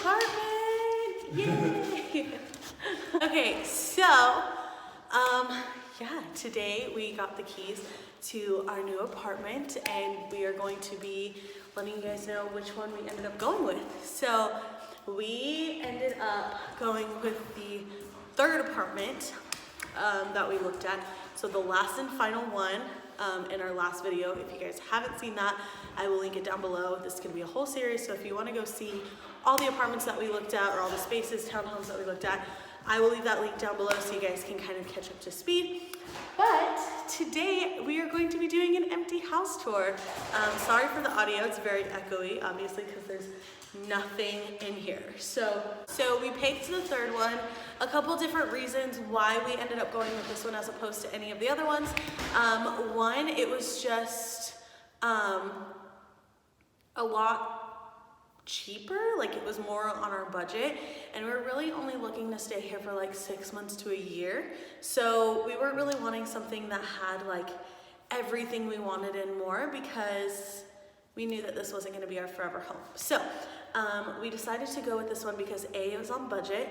apartment! Yay! Okay, so, yeah, today we got the keys to our new apartment and we are going to be letting you guys know which one we ended up going with. So, we ended up going with the third apartment that we looked at. So the last and final one in our last video. If you guys haven't seen that, I will link it down below. This is gonna be a whole series, so if you wanna go see all the apartments that we looked at or all the spaces, townhomes that we looked at, I will leave that link down below so you guys can kind of catch up to speed. But today we are going to be doing an empty house tour. Sorry for the audio, it's very echoey, obviously, because there's nothing in here. So we picked the third one. A couple different reasons why we ended up going with this one as opposed to any of the other ones. One, it was just a lot cheaper, like it was more on our budget, and we're really only looking to stay here for like 6 months to a year. So we weren't really wanting something that had like everything we wanted and more, because we knew that this wasn't going to be our forever home. So we decided to go with this one because A, it was on budget,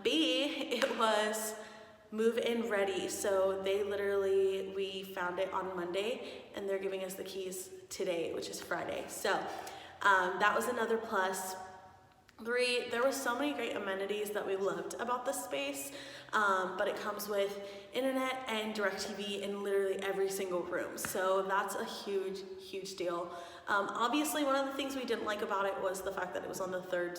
B, it was move-in ready. So they literally, we found it on Monday and they're giving us the keys today, which is Friday. So that was another plus. 3, there were so many great amenities that we loved about this space, but it comes with internet and DirecTV in literally every single room. So that's a huge, huge deal. Obviously, one of the things we didn't like about it was the fact that it was on the third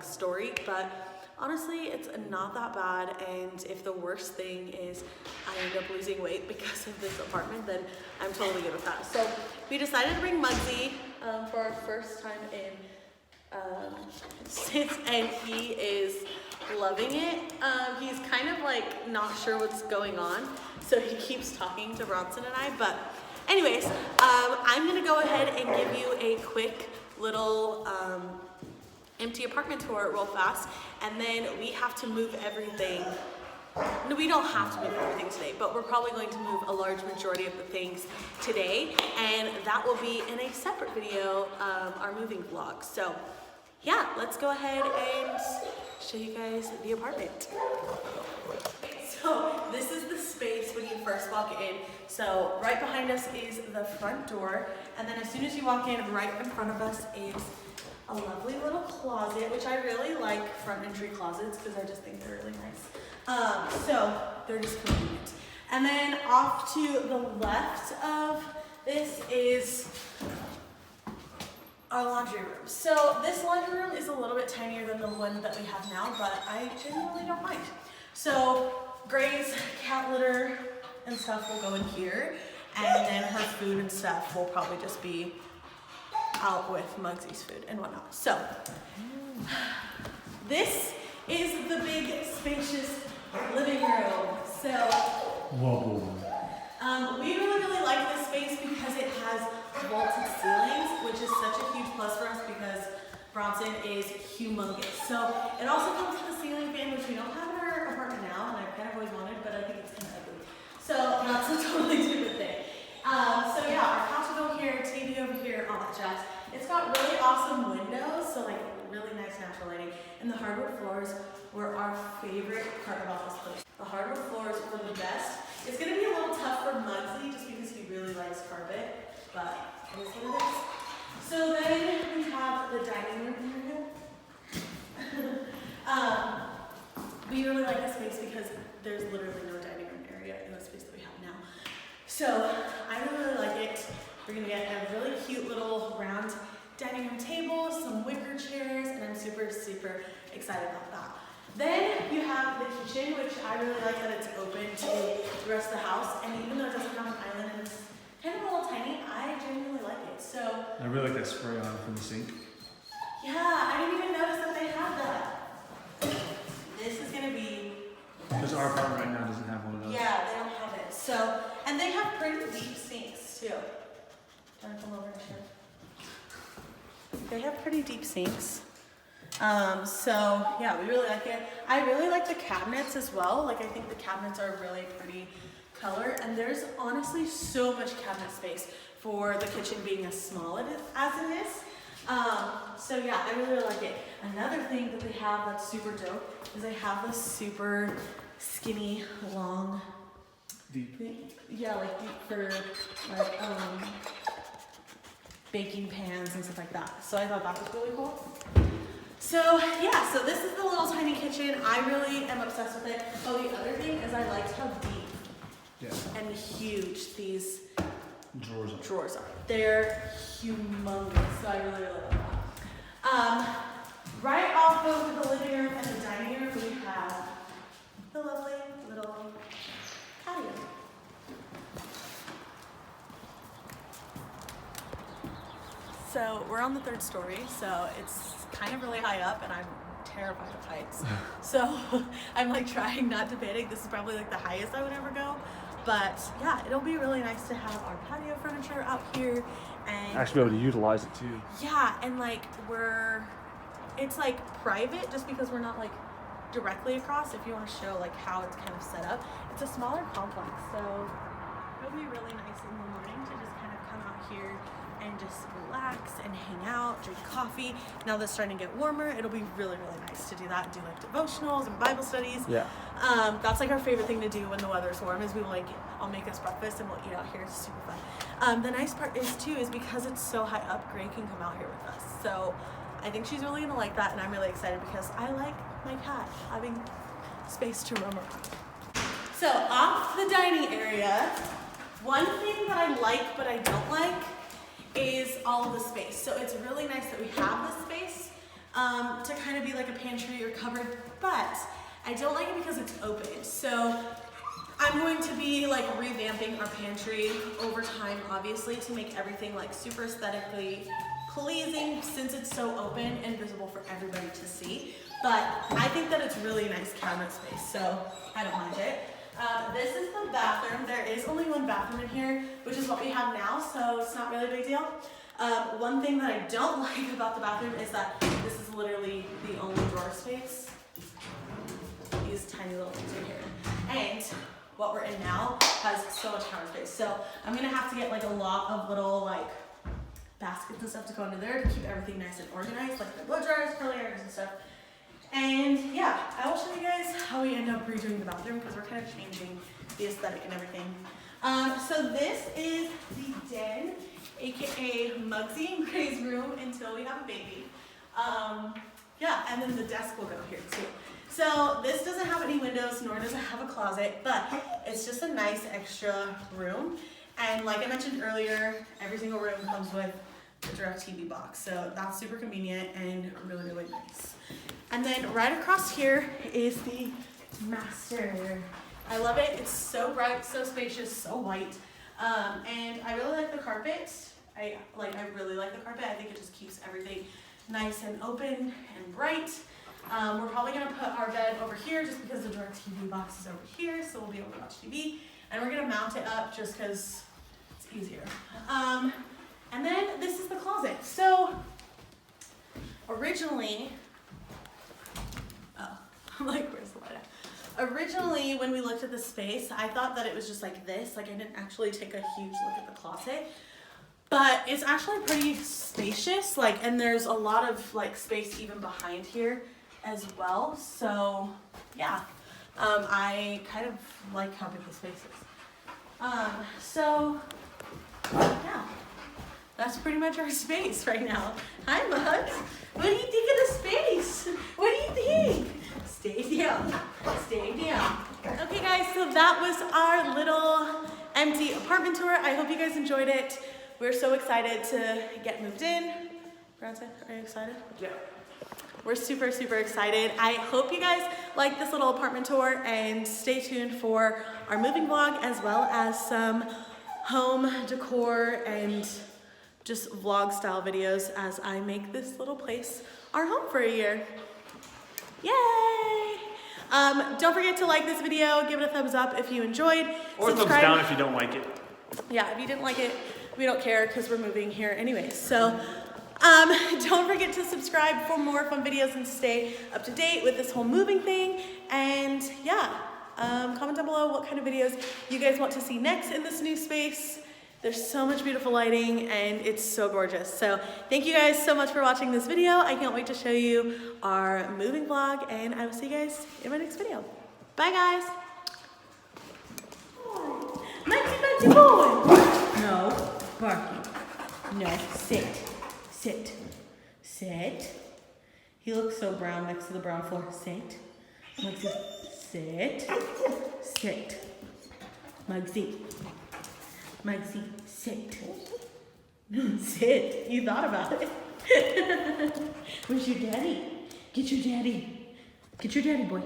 story, but honestly, it's not that bad. And if the worst thing is I end up losing weight because of this apartment, then I'm totally good with that. So we decided to bring Muggsy for our first time in and he is loving it. He's kind of like not sure what's going on, so he keeps talking to Bronson and I. But anyways, I'm gonna go ahead and give you a quick little empty apartment tour real fast, and then we have to move everything. No, we don't have to move everything today, but we're probably going to move a large majority of the things today, and that will be in a separate video, our moving vlog. So yeah, let's go ahead and show you guys the apartment. So this is the space when you first walk in. So right behind us is the front door, and then as soon as you walk in, right in front of us is a lovely little closet, which I really like front entry closets because I just think they're really nice. So they're just convenient. And then off to the left of this is our laundry room. So this laundry room is a little bit tinier than the one that we have now, but I genuinely don't mind. So Gray's cat litter and stuff will go in here, and then her food and stuff will probably just be out with Muggsy's food and whatnot. So this is the big spacious living room. So whoa. We really like this space because it has vaulted ceilings, which is such a huge plus for us because Bronson is humongous. So it also comes with a ceiling fan, which we don't have in our apartment now, and I kind of always wanted, but I think it's kind of ugly. So that's a totally different thing. So yeah, our couch will go here, TV over here, all that jazz. It's got really awesome windows, so like really nice natural lighting. And the hardwood floors were our favorite part about this place. The hardwood floors were the best. It's gonna be a little tough for Muggsy just because he really likes carpet, but it is what it is. So then we have the dining room area. We really like this space because there's literally no dining room area in the space that we have now. So I really like it. We're gonna get a really cute little round dining room table, some wicker chairs, and I'm super, super excited about that. Then you have the kitchen, which I really like that it's open to the rest of the house. And even though it doesn't have an island and it's kind of a little tiny, I genuinely like it. So I really like that spray on from the sink. yeah, I didn't even notice that they had that. This is gonna be. Because our apartment right now doesn't have one of those. Yeah, they don't have it. So, and they have pretty deep sinks too. Do you want to come over and show? They have pretty deep sinks. So yeah, we really like it. I really like the cabinets as well. Like I think the cabinets are really pretty color, and there's honestly so much cabinet space for the kitchen being as small as it is. So yeah, I really like it. Another thing that they have that's super dope is they have this super skinny, long, Deep. yeah, like deep for like baking pans and stuff like that. So I thought that was really cool. So yeah, so this is the little tiny kitchen. I really am obsessed with it. Oh, the other thing is I liked how deep and huge these drawers are. They're humongous, so I really like that. Right off of the living room and the dining room, we have the lovely little patio. So we're on the 3rd story, so it's kind of really high up, and I'm terrified of heights. So I'm like trying not to panic. This is probably like the highest I would ever go. But yeah, it'll be really nice to have our patio furniture out here and actually be able to utilize it too. yeah, and like it's like private just because we're not like directly across. If you want to show like how it's kind of set up, it's a smaller complex, so it'll be really nice in the morning to just kind of come out here and just relax and hang out, drink coffee. Now that it's starting to get warmer, it'll be really, really nice to do that and do like devotionals and Bible studies. Yeah. That's like our favorite thing to do when the weather's warm is I'll make us breakfast and we'll eat out here. It's super fun. The nice part is because it's so high up, Gray can come out here with us. So I think she's really gonna like that, and I'm really excited because I like my cat having space to roam around. So off the dining area, one thing that I like but I don't like is all of the space. So it's really nice that we have this space to kind of be like a pantry or cupboard, but I don't like it because it's open. So I'm going to be like revamping our pantry over time, obviously, to make everything like super aesthetically pleasing since it's so open and visible for everybody to see. But I think that it's really nice cabinet space, so I don't mind it. This is the bathroom. There is only one bathroom in here, which is what we have now, so it's not really a big deal. One thing that I don't like about the bathroom is that this is literally the only drawer space. These tiny little things right here. And what we're in now has so much counter space. So I'm gonna have to get like a lot of little like baskets and stuff to go under there to keep everything nice and organized, like the blow dryers, curling irons and stuff. And yeah, I will show you guys how we end up redoing the bathroom because we're kind of changing the aesthetic and everything. So this is the den, aka Muggsy and Gray's room until we have a baby. Yeah, and then the desk will go here too. So this doesn't have any windows, nor does it have a closet, but it's just a nice extra room. And like I mentioned earlier, every single room comes with the DirecTV box. So that's super convenient and really, really nice. And then right across here is the master. I love it. It's so bright, so spacious, so white. And I really like the carpet. I really like the carpet. I think it just keeps everything nice and open and bright. We're probably gonna put our bed over here just because the DirecTV box is over here, so we'll be able to watch TV. And we're gonna mount it up just because it's easier. And then this is the closet. So originally, I'm like, where's the light at? Originally, when we looked at the space, I thought that it was just like this. Like I didn't actually take a huge look at the closet. But it's actually pretty spacious, like, and there's a lot of like space even behind here as well. So yeah, I kind of like how big the space is. So yeah, that's pretty much our space right now. Hi, Muggs. What do you think of the space? What do you think? Stay down. Stay down. Okay, guys, so that was our little empty apartment tour. I hope you guys enjoyed it. We're so excited to get moved in. Branson, are you excited? Yeah. We're super, super excited. I hope you guys like this little apartment tour and stay tuned for our moving vlog as well as some home decor and just vlog style videos as I make this little place our home for a year. Yay! Don't forget to like this video, give it a thumbs up if you enjoyed. Or thumbs down if you don't like it. Yeah, if you didn't like it, we don't care because we're moving here anyway. So don't forget to subscribe for more fun videos and stay up to date with this whole moving thing. And yeah, comment down below what kind of videos you guys want to see next in this new space. There's so much beautiful lighting and it's so gorgeous. So thank you guys so much for watching this video. I can't wait to show you our moving vlog and I will see you guys in my next video. Bye guys. Maxie boy. No, barking. No, sit, sit, sit. He looks so brown next to the brown floor. Sit. Mugsy, sit, sit. Mugsy. Mugsy, sit. Sit. You thought about it. Where's your daddy? Get your daddy. Get your daddy, boy.